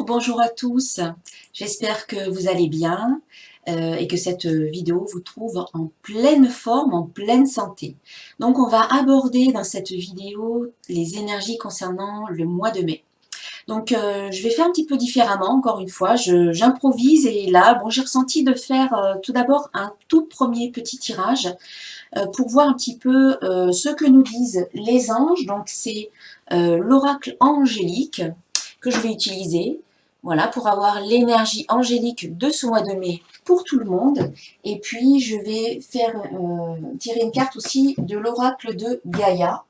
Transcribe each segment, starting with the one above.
Bonjour à tous, j'espère que vous allez bien et que cette vidéo vous trouve en pleine forme, en pleine santé. Donc on va aborder dans cette vidéo les énergies concernant le mois de mai. Donc je vais faire un petit peu différemment, encore une fois, j'improvise et là, bon, j'ai ressenti de faire tout d'abord un tout premier petit tirage pour voir un petit peu ce que nous disent les anges. Donc c'est l'oracle angélique que je vais utiliser, voilà, pour avoir l'énergie angélique de ce mois de mai pour tout le monde. Et puis je vais faire tirer une carte aussi de l'oracle de Gaïa.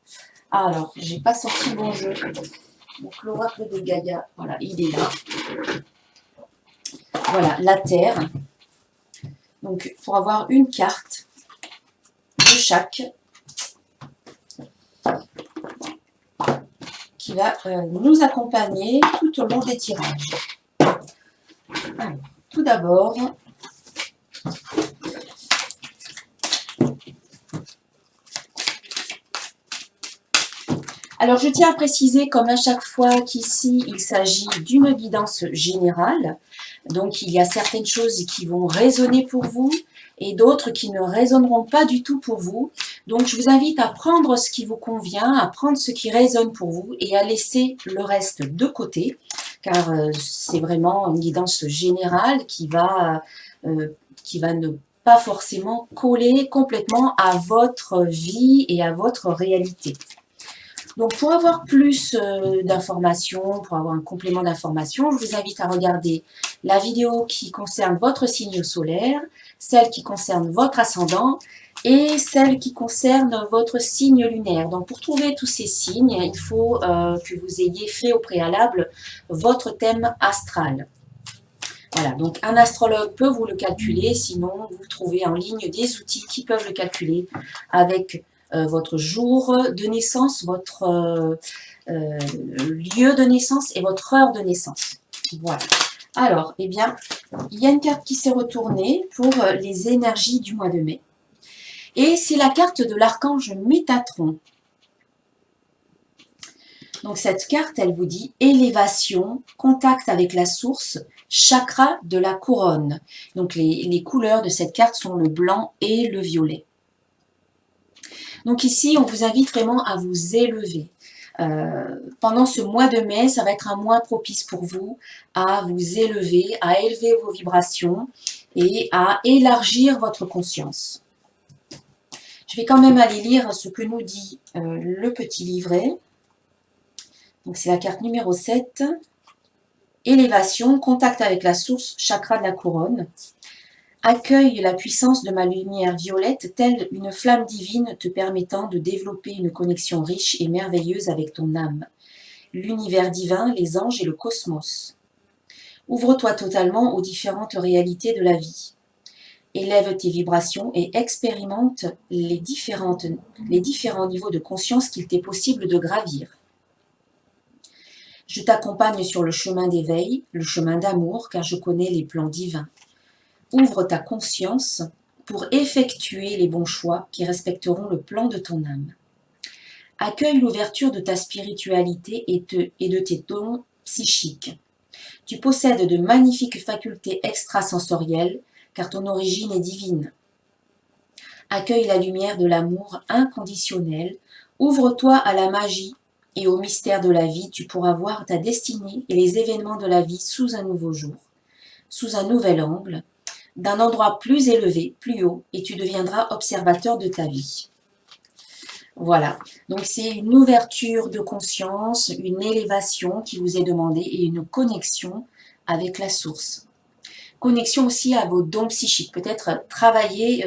Alors, j'ai pas sorti le bon jeu. Donc l'oracle de Gaïa, voilà, il est là. Voilà, la Terre. Donc pour avoir une carte de chaque qui va nous accompagner tout au long des tirages. Alors, tout d'abord, alors je tiens à préciser, comme à chaque fois, qu'ici il s'agit d'une guidance générale. Donc il y a certaines choses qui vont résonner pour vous et d'autres qui ne résonneront pas du tout pour vous. Donc je vous invite à prendre ce qui vous convient, à prendre ce qui résonne pour vous et à laisser le reste de côté, car c'est vraiment une guidance générale qui va ne pas forcément coller complètement à votre vie et à votre réalité. Donc pour avoir plus d'informations, pour avoir un complément d'informations, je vous invite à regarder la vidéo qui concerne votre signe solaire, celle qui concerne votre ascendant et celle qui concerne votre signe lunaire. Donc pour trouver tous ces signes, il faut que vous ayez fait au préalable votre thème astral. Voilà, donc un astrologue peut vous le calculer, sinon vous trouvez en ligne des outils qui peuvent le calculer avec votre jour de naissance, votre lieu de naissance et votre heure de naissance. Voilà. Alors, eh bien, il y a une carte qui s'est retournée pour les énergies du mois de mai. Et c'est la carte de l'archange Métatron. Donc cette carte, elle vous dit élévation, contact avec la source, chakra de la couronne. Donc les couleurs de cette carte sont le blanc et le violet. Donc ici, on vous invite vraiment à vous élever. Pendant ce mois de mai, ça va être un mois propice pour vous à vous élever, à élever vos vibrations et à élargir votre conscience. Je vais quand même aller lire ce que nous dit le petit livret. Donc c'est la carte numéro 7. Élévation, contact avec la source, chakra de la couronne. Accueille la puissance de ma lumière violette, telle une flamme divine te permettant de développer une connexion riche et merveilleuse avec ton âme, l'univers divin, les anges et le cosmos. Ouvre-toi totalement aux différentes réalités de la vie. Élève tes vibrations et expérimente les différents niveaux de conscience qu'il t'est possible de gravir. Je t'accompagne sur le chemin d'éveil, le chemin d'amour, car je connais les plans divins. Ouvre ta conscience pour effectuer les bons choix qui respecteront le plan de ton âme. Accueille l'ouverture de ta spiritualité et de tes dons psychiques. Tu possèdes de magnifiques facultés extrasensorielles, car ton origine est divine. Accueille la lumière de l'amour inconditionnel. Ouvre-toi à la magie et au mystère de la vie. Tu pourras voir ta destinée et les événements de la vie sous un nouveau jour, sous un nouvel angle, d'un endroit plus élevé, plus haut, et tu deviendras observateur de ta vie. Voilà, donc c'est une ouverture de conscience, une élévation qui vous est demandée et une connexion avec la source. Connexion aussi à vos dons psychiques. Peut-être travailler,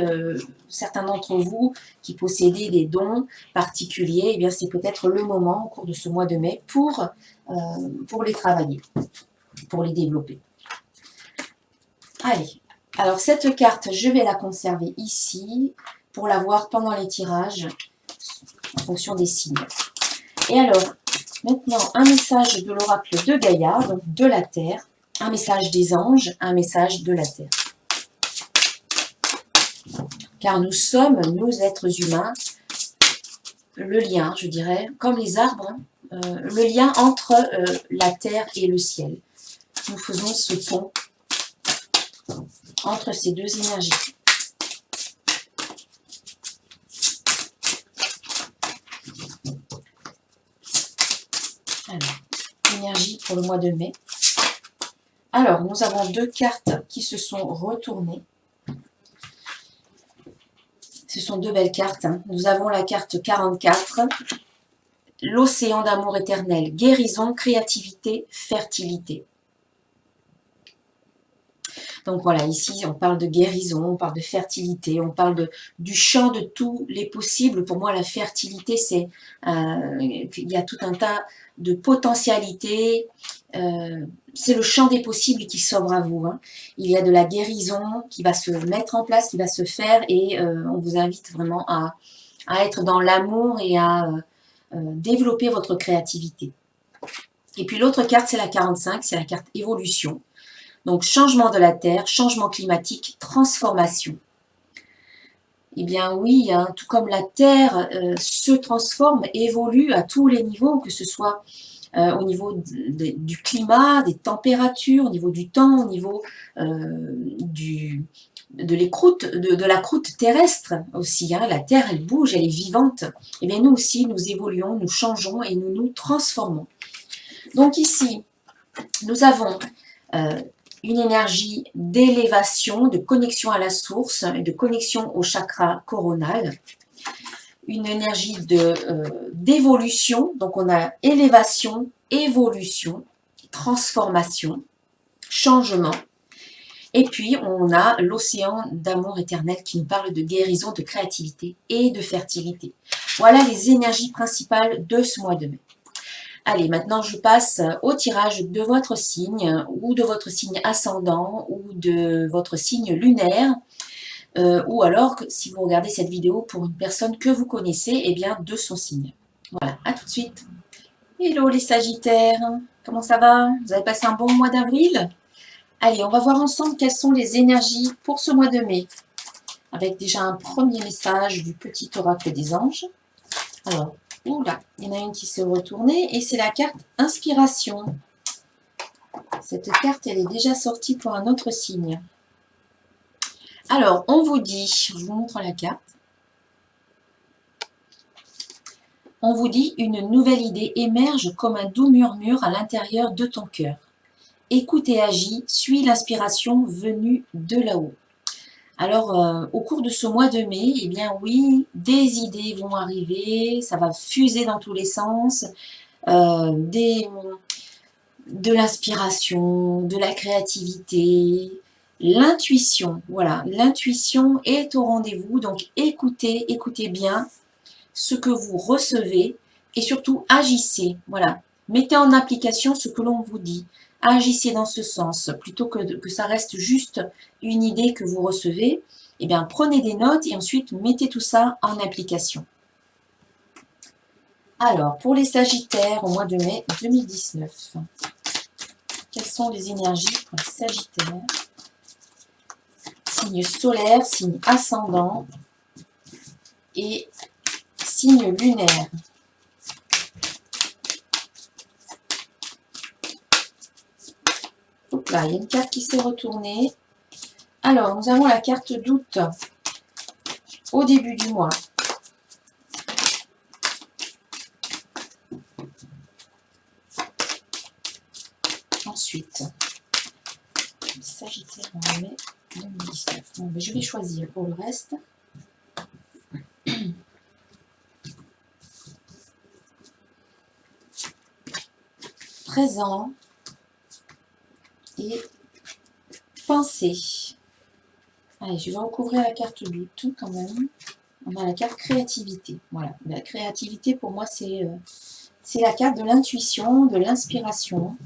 certains d'entre vous qui possédez des dons particuliers, eh bien c'est peut-être le moment au cours de ce mois de mai pour les travailler, pour les développer. Allez, alors cette carte, je vais la conserver ici pour la voir pendant les tirages en fonction des signes. Et alors, maintenant, un message de l'oracle de Gaïa, donc de la Terre, un message des anges, un message de la Terre. Car nous sommes, nous êtres humains, le lien, je dirais, comme les arbres, le lien entre la Terre et le ciel. nous faisons ce pont entre ces deux énergies. Alors, énergie pour le mois de mai. Alors, nous avons deux cartes qui se sont retournées. Ce sont deux belles cartes. Hein. Nous avons la carte 44, l'océan d'amour éternel, guérison, créativité, fertilité. Donc voilà, ici, on parle de guérison, on parle de fertilité, on parle du champ de tous les possibles. Pour moi, la fertilité, c'est il y a tout un tas de potentialités. C'est le champ des possibles qui s'ouvre à vous. Hein. Il y a de la guérison qui va se mettre en place, qui va se faire, et on vous invite vraiment à être dans l'amour et à développer votre créativité. Et puis l'autre carte, c'est la 45, c'est la carte évolution. Donc, changement de la Terre, changement climatique, transformation. Eh bien oui, hein, tout comme la Terre se transforme, évolue à tous les niveaux, que ce soit au niveau du climat, des températures, au niveau du temps, au niveau de la croûte terrestre aussi. Hein. La Terre, elle bouge, elle est vivante. Eh bien nous aussi, nous évoluons, nous changeons et nous nous transformons. Donc ici, nous avons une énergie d'élévation, de connexion à la source, et de connexion au chakra coronal. Une énergie d'évolution, donc on a élévation, évolution, transformation, changement. Et puis on a l'océan d'amour éternel qui nous parle de guérison, de créativité et de fertilité. Voilà les énergies principales de ce mois de mai. Allez, maintenant je passe au tirage de votre signe, ou de votre signe ascendant, ou de votre signe lunaire, ou alors, si vous regardez cette vidéo pour une personne que vous connaissez, eh bien de son signe. Voilà, à tout de suite. Hello les Sagittaires, comment ça va? Vous avez passé un bon mois d'avril? Allez, on va voir ensemble quelles sont les énergies pour ce mois de mai. Avec déjà un premier message du petit oracle des anges. Alors, oula, il y en a une qui s'est retournée et c'est la carte Inspiration. Cette carte, elle est déjà sortie pour un autre signe. Alors, on vous dit, je vous montre la carte. On vous dit, une nouvelle idée émerge comme un doux murmure à l'intérieur de ton cœur. Écoute et agis, suis l'inspiration venue de là-haut. Alors, au cours de ce mois de mai, eh bien oui, des idées vont arriver, ça va fuser dans tous les sens, de l'inspiration, de la créativité, l'intuition. Voilà, l'intuition est au rendez-vous, donc écoutez bien ce que vous recevez et surtout agissez. Voilà, mettez en application ce que l'on vous dit. Agissez dans ce sens, plutôt que ça reste juste une idée que vous recevez. Eh bien, prenez des notes et ensuite mettez tout ça en application. Alors, pour les Sagittaires, au mois de mai 2019, quelles sont les énergies pour les Sagittaires? Signe solaire, signe ascendant et signe lunaire. Hop là, il y a une carte qui s'est retournée. Alors, nous avons la carte d'août au début du mois. Ensuite, Sagittaire en mai 2019. Bon, mais je vais choisir pour le reste. Présent et pensée. Allez, je vais recouvrir la carte d'août quand même. On a la carte créativité. Voilà, la créativité pour moi c'est la carte de l'intuition, de l'inspiration.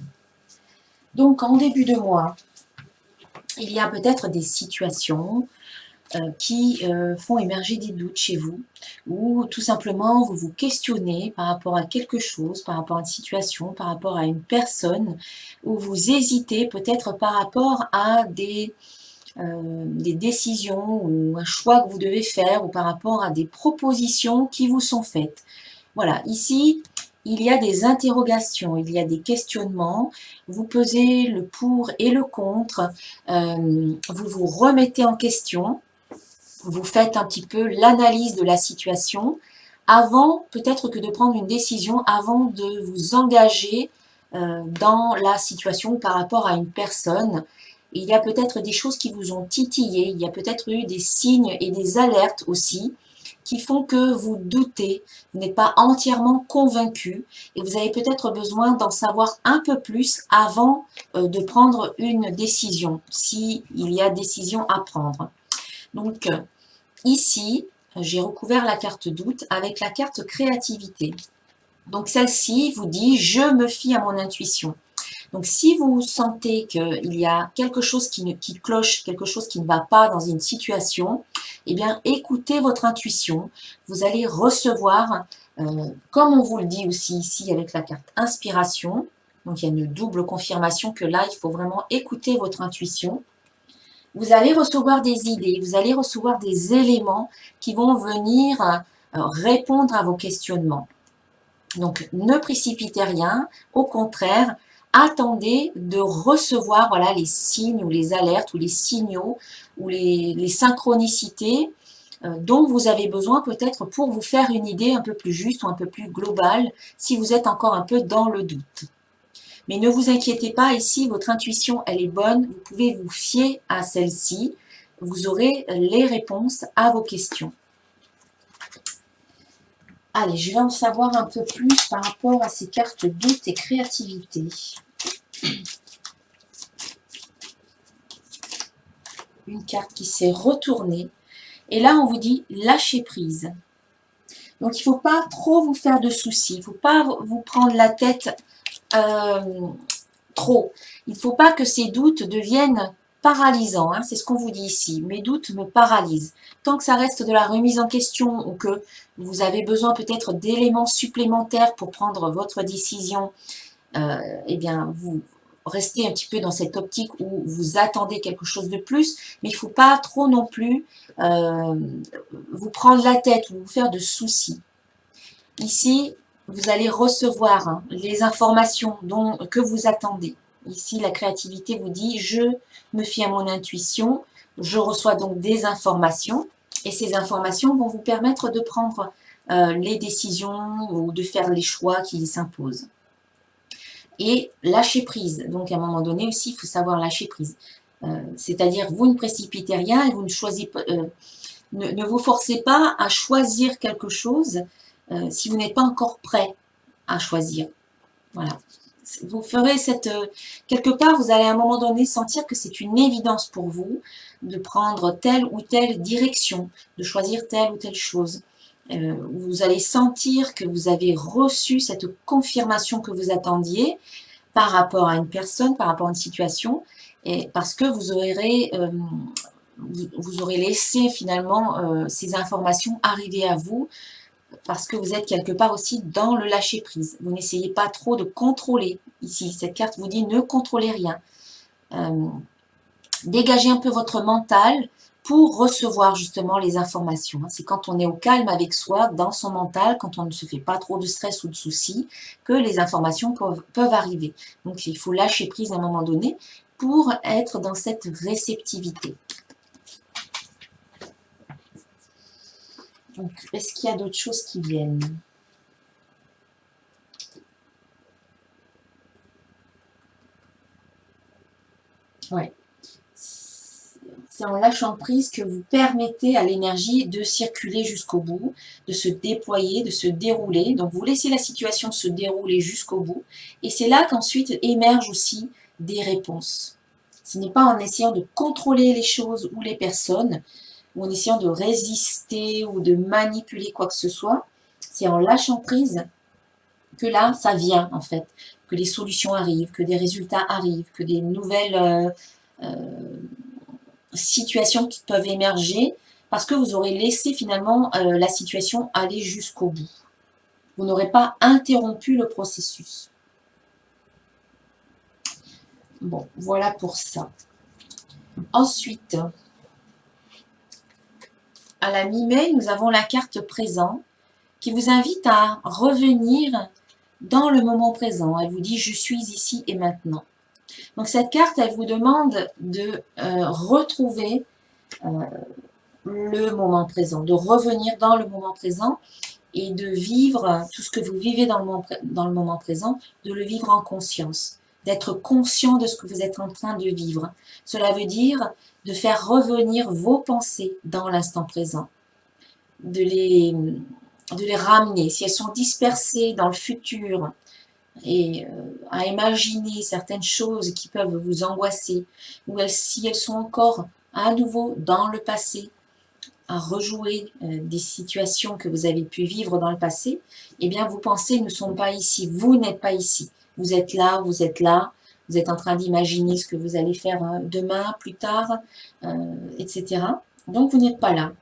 Donc en début de mois, il y a peut-être des situations qui font émerger des doutes chez vous, ou tout simplement vous vous questionnez par rapport à quelque chose, par rapport à une situation, par rapport à une personne, ou vous hésitez peut-être par rapport à des décisions ou un choix que vous devez faire, ou par rapport à des propositions qui vous sont faites. Voilà, ici, il y a des interrogations, il y a des questionnements, vous pesez le pour et le contre, vous vous remettez en question, vous faites un petit peu l'analyse de la situation avant peut-être que de prendre une décision, avant de vous engager dans la situation par rapport à une personne. Il y a peut-être des choses qui vous ont titillé, il y a peut-être eu des signes et des alertes aussi qui font que vous doutez, vous n'êtes pas entièrement convaincu et vous avez peut-être besoin d'en savoir un peu plus avant de prendre une décision, s'il y a décision à prendre. Donc ici, j'ai recouvert la carte doute avec la carte créativité. Donc celle-ci vous dit « je me fie à mon intuition ». Donc si vous sentez qu'il y a quelque chose qui cloche, quelque chose qui ne va pas dans une situation, eh bien écoutez votre intuition. Vous allez recevoir, comme on vous le dit aussi ici avec la carte inspiration, donc il y a une double confirmation que là, il faut vraiment écouter votre intuition. Vous allez recevoir des idées, vous allez recevoir des éléments qui vont venir répondre à vos questionnements. Donc, ne précipitez rien, au contraire, attendez de recevoir voilà, les signes ou les alertes ou les signaux ou les synchronicités dont vous avez besoin peut-être pour vous faire une idée un peu plus juste ou un peu plus globale si vous êtes encore un peu dans le doute. Mais ne vous inquiétez pas, ici, votre intuition, elle est bonne, vous pouvez vous fier à celle-ci, vous aurez les réponses à vos questions. Allez, je vais en savoir un peu plus par rapport à ces cartes doute et créativité. Une carte qui s'est retournée. Et là, on vous dit lâcher prise. Donc, il ne faut pas trop vous faire de soucis. Il ne faut pas vous prendre la tête trop. Il ne faut pas que ces doutes deviennent paralysants. Hein, c'est ce qu'on vous dit ici. Mes doutes me paralysent. Tant que ça reste de la remise en question ou que vous avez besoin peut-être d'éléments supplémentaires pour prendre votre décision, eh bien, vous restez un petit peu dans cette optique où vous attendez quelque chose de plus, mais il ne faut pas trop non plus vous prendre la tête ou vous faire de soucis. Ici, vous allez recevoir les informations que vous attendez. Ici, la créativité vous dit « je me fie à mon intuition », je reçois donc des informations et ces informations vont vous permettre de prendre les décisions ou de faire les choix qui s'imposent. Et lâcher prise. Donc, à un moment donné aussi, il faut savoir lâcher prise. C'est-à-dire, vous ne précipitez rien et vous ne choisissez pas, ne vous forcez pas à choisir quelque chose si vous n'êtes pas encore prêt à choisir. Voilà. Vous ferez quelque part, vous allez à un moment donné sentir que c'est une évidence pour vous de prendre telle ou telle direction, de choisir telle ou telle chose. Vous allez sentir que vous avez reçu cette confirmation que vous attendiez par rapport à une personne, par rapport à une situation, et parce que vous aurez laissé finalement ces informations arriver à vous, parce que vous êtes quelque part aussi dans le lâcher-prise. Vous n'essayez pas trop de contrôler. Ici, cette carte vous dit ne contrôlez rien. Dégagez un peu votre mental pour recevoir justement les informations. C'est quand on est au calme avec soi, dans son mental, quand on ne se fait pas trop de stress ou de soucis, que les informations peuvent arriver. Donc il faut lâcher prise à un moment donné pour être dans cette réceptivité. Donc, est-ce qu'il y a d'autres choses qui viennent? Ouais. C'est en lâchant prise que vous permettez à l'énergie de circuler jusqu'au bout, de se déployer, de se dérouler. Donc, vous laissez la situation se dérouler jusqu'au bout. Et c'est là qu'ensuite émergent aussi des réponses. Ce n'est pas en essayant de contrôler les choses ou les personnes, ou en essayant de résister ou de manipuler quoi que ce soit. C'est en lâchant prise que là, ça vient en fait, que les solutions arrivent, que des résultats arrivent, que des nouvelles situations qui peuvent émerger, parce que vous aurez laissé finalement la situation aller jusqu'au bout. Vous n'aurez pas interrompu le processus. Bon, voilà pour ça. Ensuite, à la mi-mai, nous avons la carte présent qui vous invite à revenir dans le moment présent. Elle vous dit « je suis ici et maintenant ». Donc cette carte, elle vous demande de retrouver le moment présent, de revenir dans le moment présent et de vivre tout ce que vous vivez dans le moment présent, de le vivre en conscience, d'être conscient de ce que vous êtes en train de vivre. Cela veut dire de faire revenir vos pensées dans l'instant présent, de les ramener. Si elles sont dispersées dans le futur et à imaginer certaines choses qui peuvent vous angoisser, ou si elles sont encore à nouveau dans le passé, à rejouer des situations que vous avez pu vivre dans le passé, eh bien vos pensées ne sont pas ici, vous n'êtes pas ici. Vous êtes là, vous êtes en train d'imaginer ce que vous allez faire demain, plus tard, etc. Donc vous n'êtes pas là.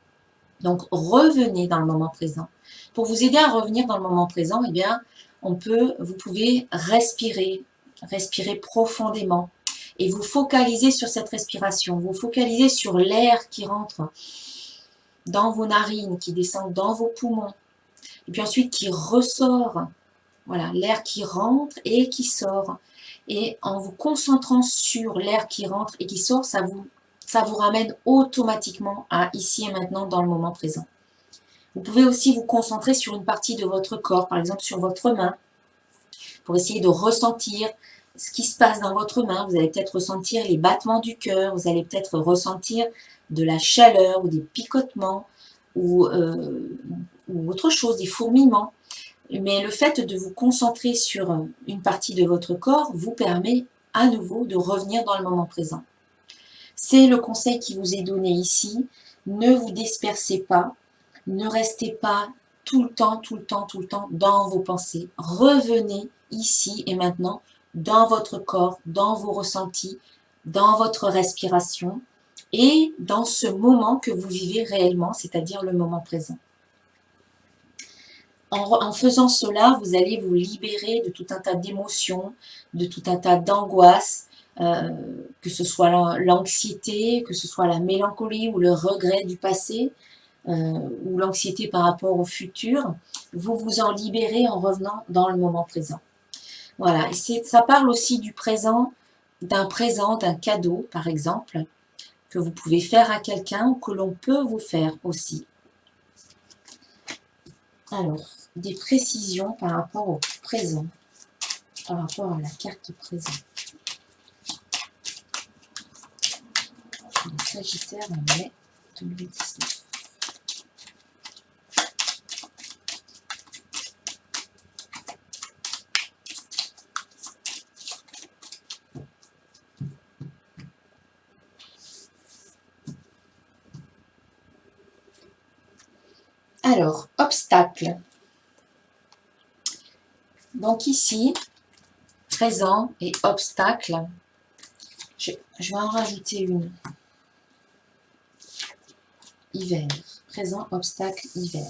Donc revenez dans le moment présent. Pour vous aider à revenir dans le moment présent, eh bien, vous pouvez respirer profondément et vous focaliser sur cette respiration, vous focaliser sur l'air qui rentre dans vos narines, qui descend dans vos poumons, et puis ensuite qui ressort, voilà, l'air qui rentre et qui sort. Et en vous concentrant sur l'air qui rentre et qui sort, ça vous ramène automatiquement à ici et maintenant dans le moment présent. Vous pouvez aussi vous concentrer sur une partie de votre corps, par exemple sur votre main, pour essayer de ressentir ce qui se passe dans votre main. Vous allez peut-être ressentir les battements du cœur, vous allez peut-être ressentir de la chaleur ou des picotements ou autre chose, des fourmillements. Mais le fait de vous concentrer sur une partie de votre corps vous permet à nouveau de revenir dans le moment présent. C'est le conseil qui vous est donné ici. Ne vous dispersez pas, ne restez pas tout le temps dans vos pensées. Revenez ici et maintenant dans votre corps, dans vos ressentis, dans votre respiration et dans ce moment que vous vivez réellement, c'est-à-dire le moment présent. En faisant cela, vous allez vous libérer de tout un tas d'émotions, de tout un tas d'angoisses, que ce soit l'anxiété, que ce soit la mélancolie ou le regret du passé, ou l'anxiété par rapport au futur. Vous vous en libérez en revenant dans le moment présent. Voilà, et ça parle aussi du présent, d'un cadeau par exemple, que vous pouvez faire à quelqu'un ou que l'on peut vous faire aussi. Alors, des précisions par rapport au présent, par rapport à la carte présent. Le Sagittaire en mai 2019. Alors, obstacle. Donc ici, présent et obstacle. Je vais en rajouter une. Hiver. Présent, obstacle, hiver.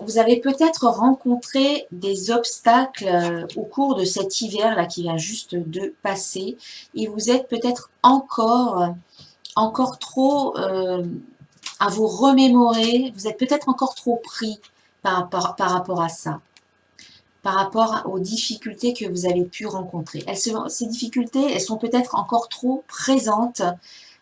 Vous avez peut-être rencontré des obstacles au cours de cet hiver-là qui vient juste de passer et vous êtes peut-être encore trop à vous remémorer, vous êtes peut-être encore trop pris par rapport à ça, par rapport aux difficultés que vous avez pu rencontrer. Ces difficultés, elles sont peut-être encore trop présentes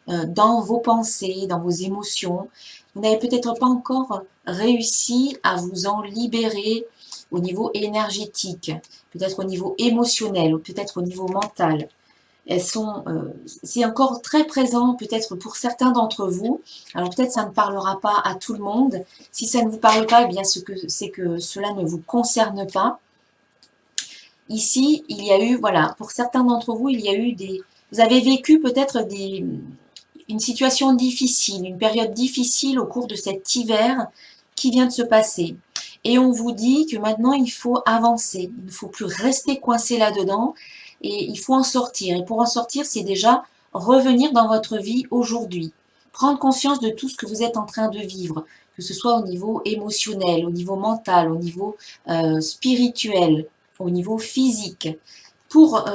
dans vos pensées, dans vos émotions. Vous n'avez peut-être pas encore réussi à vous en libérer au niveau énergétique, peut-être au niveau émotionnel ou peut-être au niveau mental. C'est encore très présent peut-être pour certains d'entre vous. Alors peut-être ça ne parlera pas à tout le monde. Si ça ne vous parle pas, eh bien c'est que cela ne vous concerne pas. Ici, il y a eu, voilà, pour certains d'entre vous, vous avez vécu peut-être une situation difficile, une période difficile au cours de cet hiver qui vient de se passer. Et on vous dit que maintenant, il faut avancer. Il ne faut plus rester coincé là-dedans et il faut en sortir. Et pour en sortir, c'est déjà revenir dans votre vie aujourd'hui. Prendre conscience de tout ce que vous êtes en train de vivre, que ce soit au niveau émotionnel, au niveau mental, au niveau spirituel, au niveau physique. Pour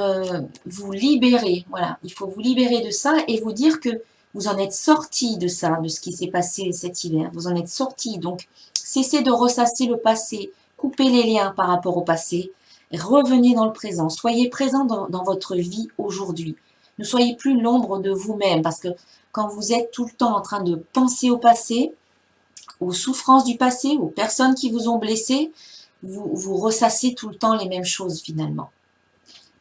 vous libérer, voilà, il faut vous libérer de ça et vous dire que vous en êtes sorti de ça, de ce qui s'est passé cet hiver. Vous en êtes sorti, donc cessez de ressasser le passé, coupez les liens par rapport au passé, revenez dans le présent, soyez présent dans votre vie aujourd'hui. Ne soyez plus l'ombre de vous-même, parce que quand vous êtes tout le temps en train de penser au passé, aux souffrances du passé, aux personnes qui vous ont blessé, vous ressassez tout le temps les mêmes choses finalement.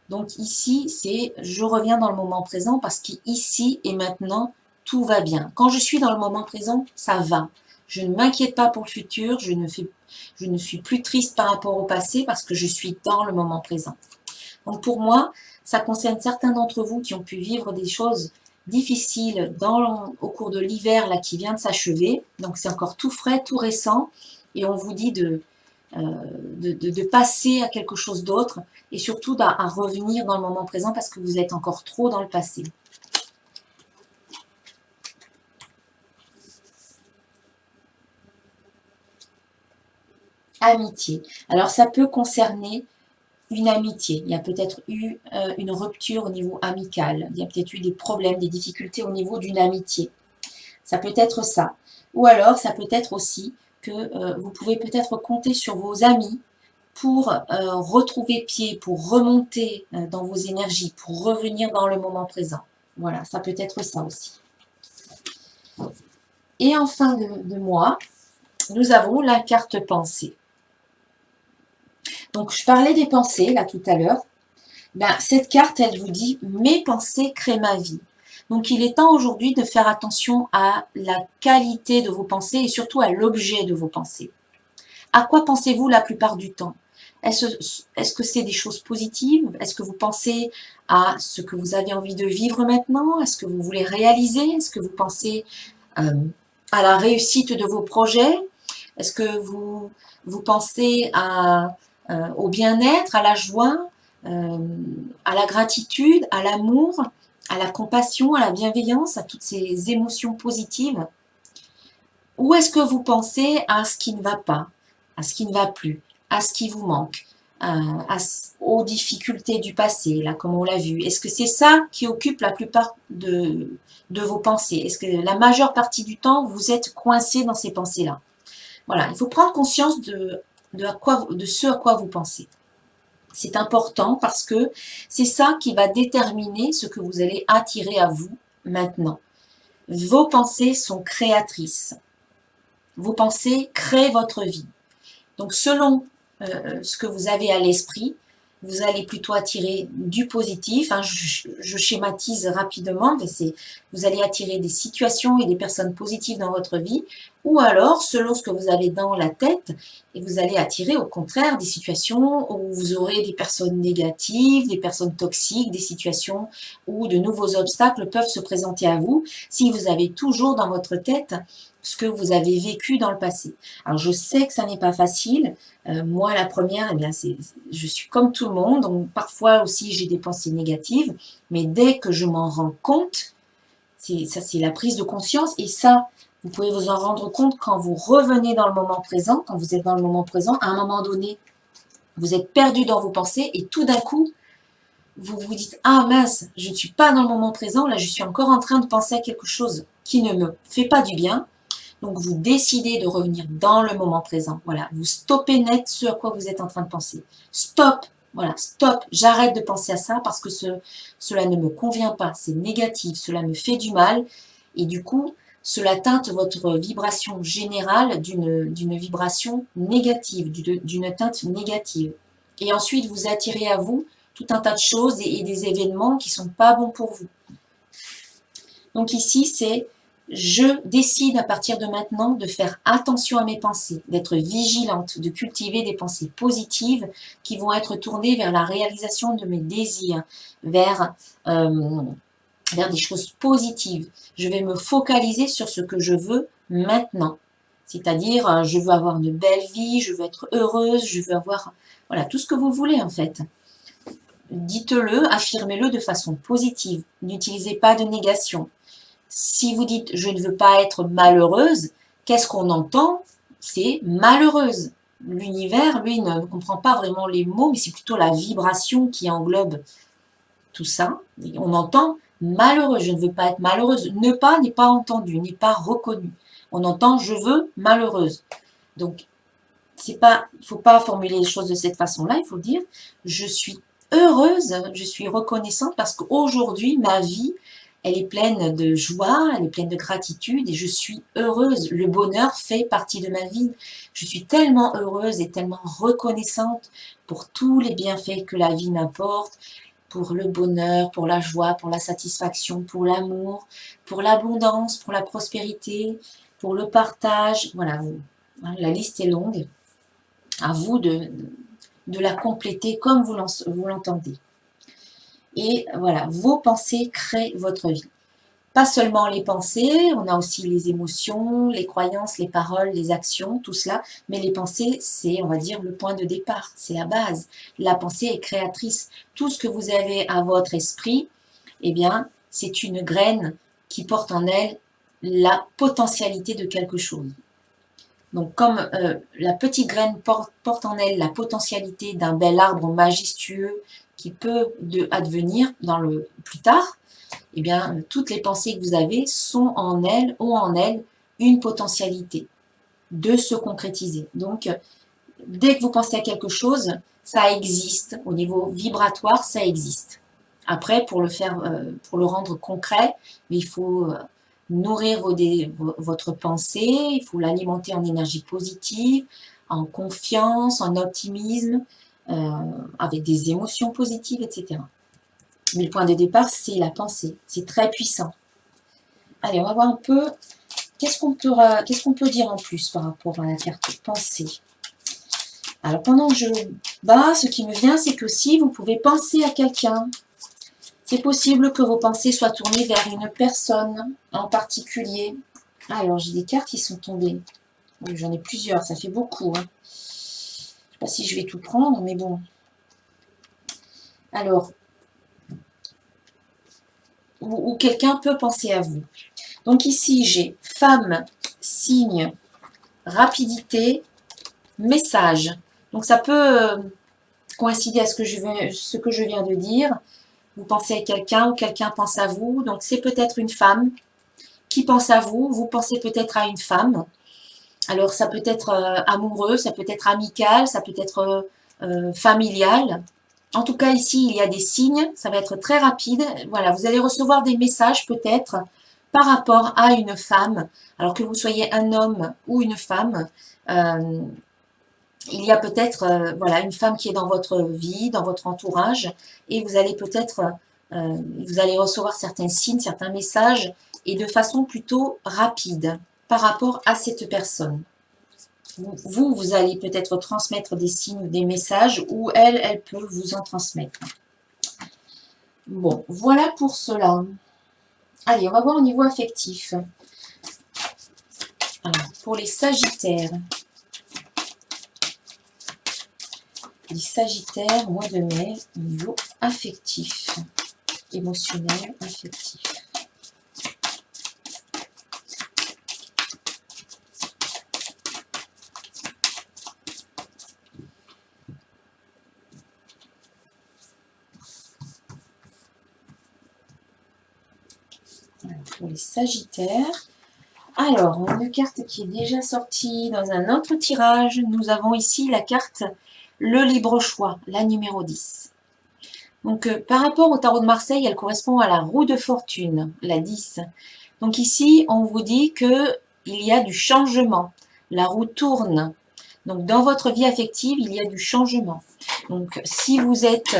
Donc ici, c'est je reviens dans le moment présent parce qu'ici et maintenant, tout va bien. Quand je suis dans le moment présent, ça va. Je ne m'inquiète pas pour le futur, je ne suis plus triste par rapport au passé parce que je suis dans le moment présent. Donc pour moi, ça concerne certains d'entre vous qui ont pu vivre des choses difficiles au cours de l'hiver là qui vient de s'achever. Donc c'est encore tout frais, tout récent, et on vous dit de passer à quelque chose d'autre et surtout à revenir dans le moment présent parce que vous êtes encore trop dans le passé. Amitié. Alors ça peut concerner une amitié. Il y a peut-être eu une rupture au niveau amical. Il y a peut-être eu des problèmes, des difficultés au niveau d'une amitié. Ça peut être ça. Ou alors ça peut être aussi que vous pouvez peut-être compter sur vos amis pour retrouver pied, pour remonter dans vos énergies, pour revenir dans le moment présent. Voilà, ça peut être ça aussi. Et en fin de mois, nous avons la carte pensée. Donc, je parlais des pensées, là, tout à l'heure. Ben, cette carte, elle vous dit « Mes pensées créent ma vie ». Donc, il est temps aujourd'hui de faire attention à la qualité de vos pensées et surtout à l'objet de vos pensées. À quoi pensez-vous la plupart du temps? Est-ce que c'est des choses positives? Est-ce que vous pensez à ce que vous avez envie de vivre maintenant? Est-ce que vous voulez réaliser? Est-ce que vous pensez à la réussite de vos projets? Est-ce que vous pensez au bien-être, à la joie, à la gratitude, à l'amour, à la compassion, à la bienveillance, à toutes ces émotions positives? Ou est-ce que vous pensez à ce qui ne va pas, à ce qui ne va plus, à ce qui vous manque, aux difficultés du passé, là, comme on l'a vu? Est-ce que c'est ça qui occupe la plupart de vos pensées? Est-ce que la majeure partie du temps, vous êtes coincé dans ces pensées-là? Voilà, il faut prendre conscience de ce à quoi vous pensez. C'est important parce que c'est ça qui va déterminer ce que vous allez attirer à vous maintenant. Vos pensées sont créatrices. Vos pensées créent votre vie. Donc, selon ce que vous avez à l'esprit, vous allez plutôt attirer du positif. Hein, je schématise rapidement, mais vous allez attirer des situations et des personnes positives dans votre vie. Ou alors, selon ce que vous avez dans la tête, et vous allez attirer au contraire des situations où vous aurez des personnes négatives, des personnes toxiques, des situations où de nouveaux obstacles peuvent se présenter à vous si vous avez toujours dans votre tête ce que vous avez vécu dans le passé. Alors, je sais que ça n'est pas facile. Moi, la première, eh bien, je suis comme tout le monde. Donc, parfois aussi, j'ai des pensées négatives. Mais dès que je m'en rends compte, c'est la prise de conscience. Et ça, vous pouvez vous en rendre compte quand vous revenez dans le moment présent. Quand vous êtes dans le moment présent, à un moment donné, vous êtes perdu dans vos pensées. Et tout d'un coup, vous vous dites « Ah mince, je ne suis pas dans le moment présent. Là, je suis encore en train de penser à quelque chose qui ne me fait pas du bien. » Donc, vous décidez de revenir dans le moment présent. Voilà, vous stoppez net ce à quoi vous êtes en train de penser. Stop, voilà, stop, j'arrête de penser à ça parce que cela ne me convient pas, c'est négatif, cela me fait du mal. Et du coup, cela teinte votre vibration générale d'une vibration négative, d'une teinte négative. Et ensuite, vous attirez à vous tout un tas de choses et des événements qui ne sont pas bons pour vous. Donc ici, c'est je décide à partir de maintenant de faire attention à mes pensées, d'être vigilante, de cultiver des pensées positives qui vont être tournées vers la réalisation de mes désirs, vers des choses positives. Je vais me focaliser sur ce que je veux maintenant. C'est-à-dire, je veux avoir une belle vie, je veux être heureuse, je veux avoir voilà, tout ce que vous voulez en fait. Dites-le, affirmez-le de façon positive. N'utilisez pas de négation. Si vous dites « je ne veux pas être malheureuse », qu'est-ce qu'on entend? C'est « malheureuse ». L'univers, lui, ne comprend pas vraiment les mots, mais c'est plutôt la vibration qui englobe tout ça. On entend « malheureuse », je ne veux pas être malheureuse. Ne pas n'est pas entendu, n'est pas reconnu. On entend « je veux malheureuse ». Donc, c'est pas, il faut pas formuler les choses de cette façon-là, il faut dire, je suis heureuse, je suis reconnaissante parce qu'aujourd'hui, ma vie, elle est pleine de joie, elle est pleine de gratitude et je suis heureuse. Le bonheur fait partie de ma vie. Je suis tellement heureuse et tellement reconnaissante pour tous les bienfaits que la vie m'apporte, pour le bonheur, pour la joie, pour la satisfaction, pour l'amour, pour l'abondance, pour la prospérité, pour le partage. Voilà, la liste est longue. À vous de la compléter comme vous l'entendez. Et voilà, vos pensées créent votre vie. Pas seulement les pensées, on a aussi les émotions, les croyances, les paroles, les actions, tout cela. Mais les pensées, c'est, on va dire, le point de départ, c'est la base. La pensée est créatrice. Tout ce que vous avez à votre esprit, eh bien, c'est une graine qui porte en elle la potentialité de quelque chose. Donc, comme la petite graine porte en elle la potentialité d'un bel arbre majestueux qui peut advenir plus tard, eh bien, toutes les pensées que vous avez ont en elles une potentialité de se concrétiser. Donc, dès que vous pensez à quelque chose, ça existe. Au niveau vibratoire, ça existe. Après, pour le rendre concret, il faut nourrir votre pensée, il faut l'alimenter en énergie positive, en confiance, en optimisme, avec des émotions positives, etc. Mais le point de départ, c'est la pensée. C'est très puissant. Allez, on va voir un peu qu'est-ce qu'on peut dire en plus par rapport à la carte pensée. Alors, pendant que je bats, ce qui me vient, c'est que si vous pouvez penser à quelqu'un, c'est possible que vos pensées soient tournées vers une personne en particulier. Alors, j'ai des cartes qui sont tombées. Oui, j'en ai plusieurs, ça fait beaucoup. Hein. Je ne sais pas si je vais tout prendre, mais bon. Alors, ou quelqu'un peut penser à vous. Donc ici, j'ai femme, signe, rapidité, message. Donc ça peut coïncider à ce que je viens de dire. Vous pensez à quelqu'un ou quelqu'un pense à vous. Donc c'est peut-être une femme qui pense à vous. Vous pensez peut-être à une femme. Alors ça peut être amoureux, ça peut être amical, ça peut être familial. En tout cas, ici, il y a des signes. Ça va être très rapide. Voilà, vous allez recevoir des messages peut-être par rapport à une femme. Alors que vous soyez un homme ou une femme, il y a peut-être voilà, une femme qui est dans votre vie, dans votre entourage, et vous allez peut-être vous allez recevoir certains signes, certains messages, et de façon plutôt rapide par rapport à cette personne. Vous allez peut-être transmettre des signes ou des messages, ou elle peut vous en transmettre. Bon, voilà pour cela. Allez, on va voir au niveau affectif. Alors, pour les Sagittaires. Les Sagittaires, mois de mai, au niveau affectif. Émotionnel, affectif. Pour les Sagittaires. Alors, on a une carte qui est déjà sortie dans un autre tirage. Nous avons ici la carte Le Libre Choix, la numéro 10. Donc, par rapport au tarot de Marseille, elle correspond à la roue de fortune, la 10. Donc ici, on vous dit qu'il y a du changement. La roue tourne. Donc, dans votre vie affective, il y a du changement. Donc, si vous êtes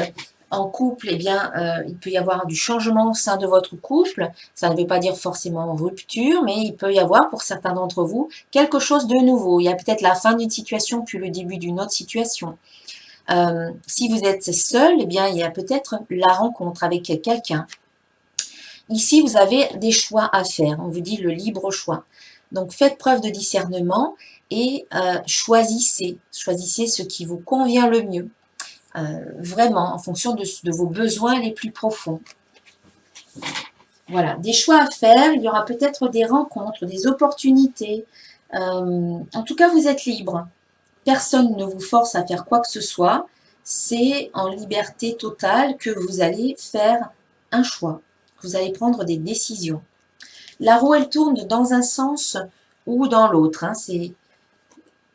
en couple, eh bien, il peut y avoir du changement au sein de votre couple. Ça ne veut pas dire forcément rupture, mais il peut y avoir, pour certains d'entre vous, quelque chose de nouveau. Il y a peut-être la fin d'une situation, puis le début d'une autre situation. Si vous êtes seul, eh bien, il y a peut-être la rencontre avec quelqu'un. Ici, vous avez des choix à faire. On vous dit le libre choix. Donc, faites preuve de discernement et choisissez ce qui vous convient le mieux. Vraiment, en fonction de vos besoins les plus profonds. Voilà, des choix à faire. Il y aura peut-être des rencontres, des opportunités. En tout cas, vous êtes libre. Personne ne vous force à faire quoi que ce soit. C'est en liberté totale que vous allez faire un choix. Vous allez prendre des décisions. La roue, elle tourne dans un sens ou dans l'autre. Hein.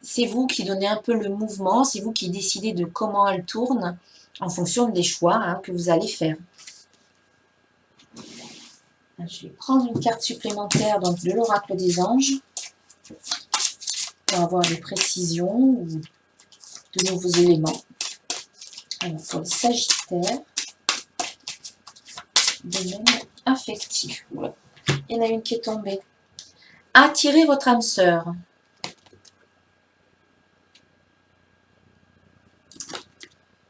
c'est vous qui donnez un peu le mouvement, c'est vous qui décidez de comment elle tourne en fonction des choix que vous allez faire. Je vais prendre une carte supplémentaire donc de l'oracle des anges pour avoir des précisions ou de nouveaux éléments. Alors pour les sagittaires, domaine affectif. Voilà. Il y en a une qui est tombée. Attirez votre âme sœur.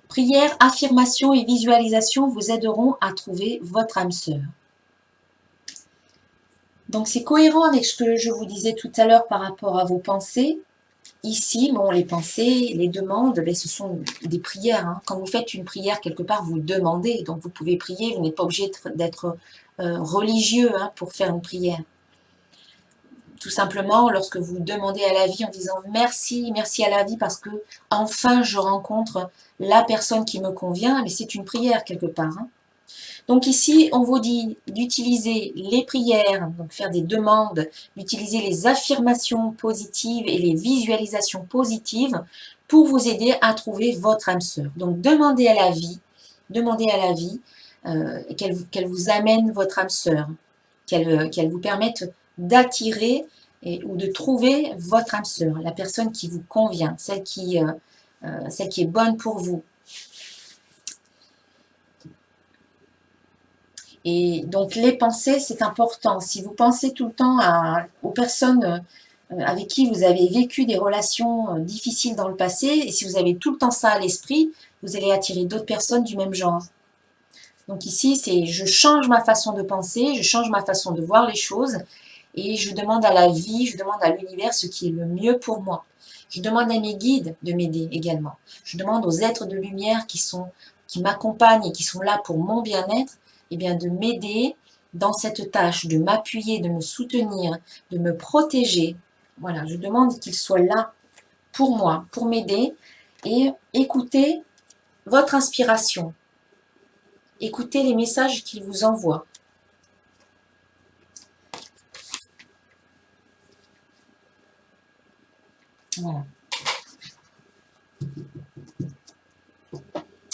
Prière, affirmation et visualisation vous aideront à trouver votre âme sœur. Donc c'est cohérent avec ce que je vous disais tout à l'heure par rapport à vos pensées. Ici, bon, les pensées, les demandes, ben, ce sont des prières. Hein. Quand vous faites une prière quelque part, vous demandez. Donc vous pouvez prier, vous n'êtes pas obligé d'être religieux pour faire une prière. Tout simplement, lorsque vous demandez à la vie en disant merci, merci à la vie parce que enfin je rencontre la personne qui me convient, mais c'est une prière quelque part. Hein. Donc ici, on vous dit d'utiliser les prières, donc faire des demandes, d'utiliser les affirmations positives et les visualisations positives pour vous aider à trouver votre âme sœur. Donc demandez à la vie qu'elle vous amène votre âme sœur, qu'elle vous permette d'attirer ou de trouver votre âme sœur, la personne qui vous convient, celle qui est bonne pour vous. Et donc les pensées, c'est important. Si vous pensez tout le temps aux personnes avec qui vous avez vécu des relations difficiles dans le passé, et si vous avez tout le temps ça à l'esprit, vous allez attirer d'autres personnes du même genre. Donc ici, c'est je change ma façon de penser, je change ma façon de voir les choses, et je demande à la vie, je demande à l'univers ce qui est le mieux pour moi. Je demande à mes guides de m'aider également. Je demande aux êtres de lumière qui m'accompagnent et qui sont là pour mon bien-être, eh bien de m'aider dans cette tâche, de m'appuyer, de me soutenir, de me protéger. Voilà, je demande qu'ils soient là pour moi, pour m'aider et écoutez votre inspiration. Écoutez les messages qu'ils vous envoient. Voilà.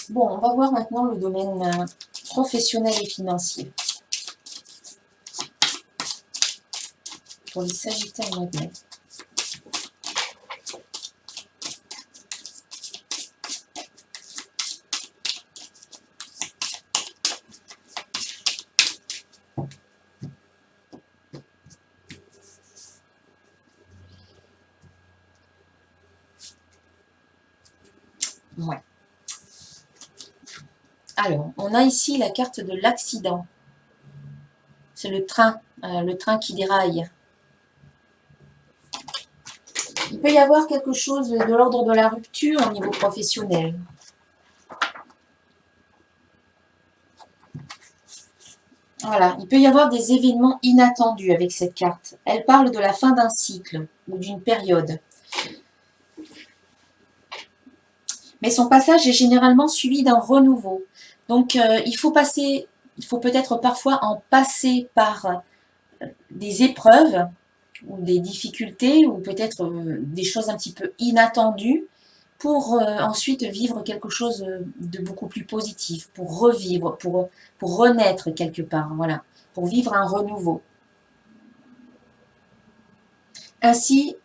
Bon, on va voir maintenant le domaine professionnel et financier. Pour les Sagittaires et Magnets. Ouais. Alors, on a ici la carte de l'accident. C'est le train qui déraille. Il peut y avoir quelque chose de l'ordre de la rupture au niveau professionnel. Voilà, il peut y avoir des événements inattendus avec cette carte. Elle parle de la fin d'un cycle ou d'une période. Mais son passage est généralement suivi d'un renouveau. Donc, il faut peut-être parfois en passer par des épreuves ou des difficultés ou peut-être des choses un petit peu inattendues pour ensuite vivre quelque chose de beaucoup plus positif, pour revivre, pour renaître quelque part, voilà, pour vivre un renouveau. Ainsi,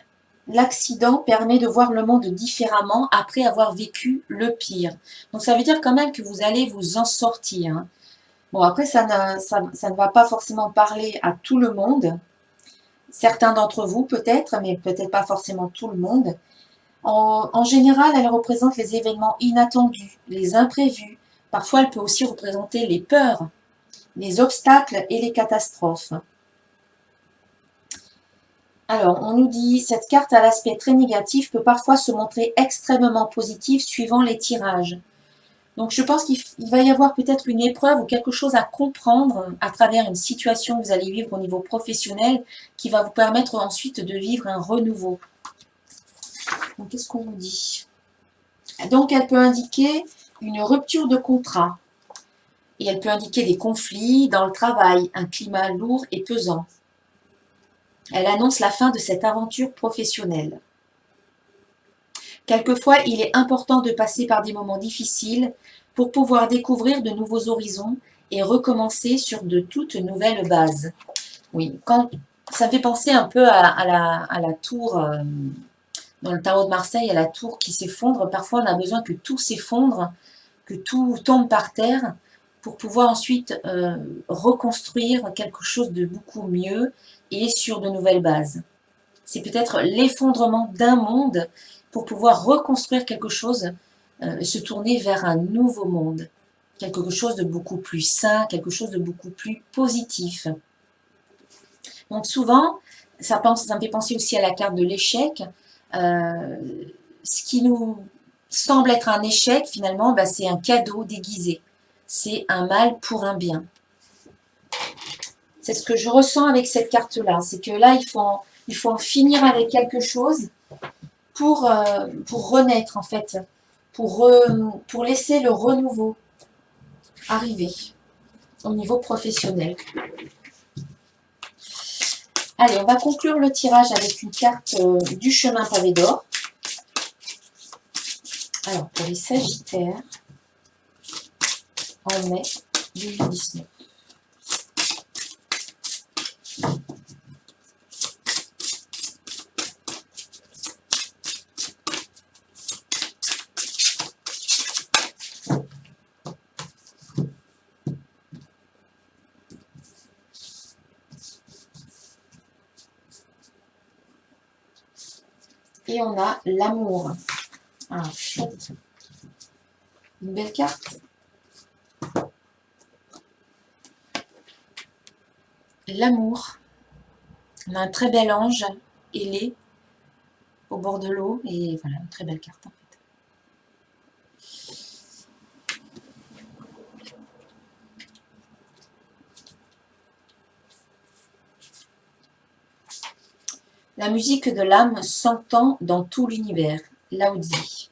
l'accident permet de voir le monde différemment après avoir vécu le pire. Donc ça veut dire quand même que vous allez vous en sortir. Hein. Bon, après, ça ne va pas forcément parler à tout le monde. Certains d'entre vous peut-être, mais peut-être pas forcément tout le monde. En général, elle représente les événements inattendus, les imprévus. Parfois, elle peut aussi représenter les peurs, les obstacles et les catastrophes. Alors, on nous dit, cette carte à l'aspect très négatif peut parfois se montrer extrêmement positive suivant les tirages. Donc, je pense qu'il va y avoir peut-être une épreuve ou quelque chose à comprendre à travers une situation que vous allez vivre au niveau professionnel qui va vous permettre ensuite de vivre un renouveau. Donc, qu'est-ce qu'on nous dit? Donc, elle peut indiquer une rupture de contrat. Et elle peut indiquer des conflits dans le travail, un climat lourd et pesant. Elle annonce la fin de cette aventure professionnelle. Quelquefois, il est important de passer par des moments difficiles pour pouvoir découvrir de nouveaux horizons et recommencer sur de toutes nouvelles bases. Oui, ça me fait penser un peu à la tour, dans le tarot de Marseille, à la tour qui s'effondre. Parfois, on a besoin que tout s'effondre, que tout tombe par terre pour pouvoir ensuite reconstruire quelque chose de beaucoup mieux et sur de nouvelles bases. C'est peut-être l'effondrement d'un monde pour pouvoir reconstruire quelque chose, se tourner vers un nouveau monde, quelque chose de beaucoup plus sain, quelque chose de beaucoup plus positif. Donc souvent, ça me fait penser aussi à la carte de l'échec. Ce qui nous semble être un échec, finalement, c'est un cadeau déguisé. C'est un mal pour un bien. C'est ce que je ressens avec cette carte-là. C'est que là, il faut en finir avec quelque chose pour renaître, en fait. Pour laisser le renouveau arriver au niveau professionnel. Allez, on va conclure le tirage avec une carte du chemin pavé d'or. Alors, pour les Sagittaires, en mai 2019. Et on a l'amour. Ah, chouette. Une belle carte. L'amour. On a un très bel ange ailé au bord de l'eau. Et voilà, une très belle carte en fait. La musique de l'âme s'entend dans tout l'univers. Lao Tzu.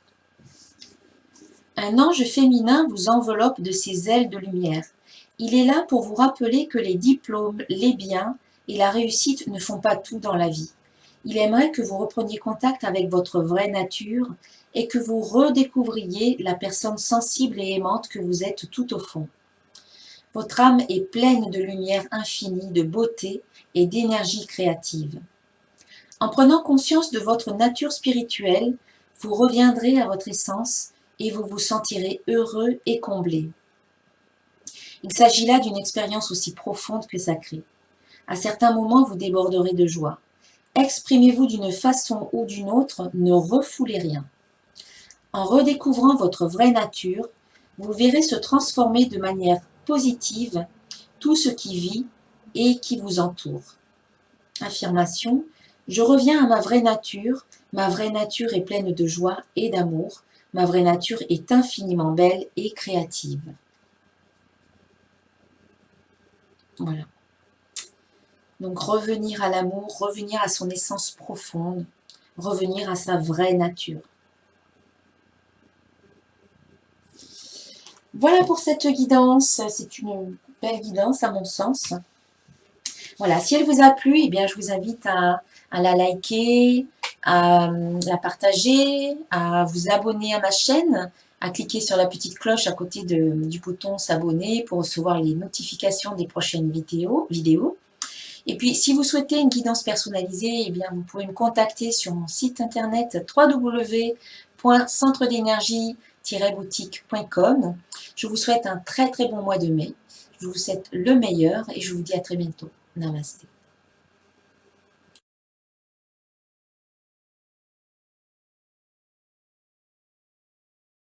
Un ange féminin vous enveloppe de ses ailes de lumière. Il est là pour vous rappeler que les diplômes, les biens et la réussite ne font pas tout dans la vie. Il aimerait que vous repreniez contact avec votre vraie nature et que vous redécouvriez la personne sensible et aimante que vous êtes tout au fond. Votre âme est pleine de lumière infinie, de beauté et d'énergie créative. En prenant conscience de votre nature spirituelle, vous reviendrez à votre essence et vous vous sentirez heureux et comblé. Il s'agit là d'une expérience aussi profonde que sacrée. À certains moments, vous déborderez de joie. Exprimez-vous d'une façon ou d'une autre, ne refoulez rien. En redécouvrant votre vraie nature, vous verrez se transformer de manière positive tout ce qui vit et qui vous entoure. Affirmation. Je reviens à ma vraie nature est pleine de joie et d'amour, ma vraie nature est infiniment belle et créative. Voilà. Donc revenir à l'amour, revenir à son essence profonde, revenir à sa vraie nature. Voilà pour cette guidance, c'est une belle guidance à mon sens. Voilà, si elle vous a plu, eh bien, je vous invite à la liker, à la partager, à vous abonner à ma chaîne, à cliquer sur la petite cloche à côté du bouton s'abonner pour recevoir les notifications des prochaines vidéos. Et puis, si vous souhaitez une guidance personnalisée, eh bien, vous pouvez me contacter sur mon site internet www.centredénergie-boutique.com. Je vous souhaite un très très bon mois de mai. Je vous souhaite le meilleur et je vous dis à très bientôt. Namasté.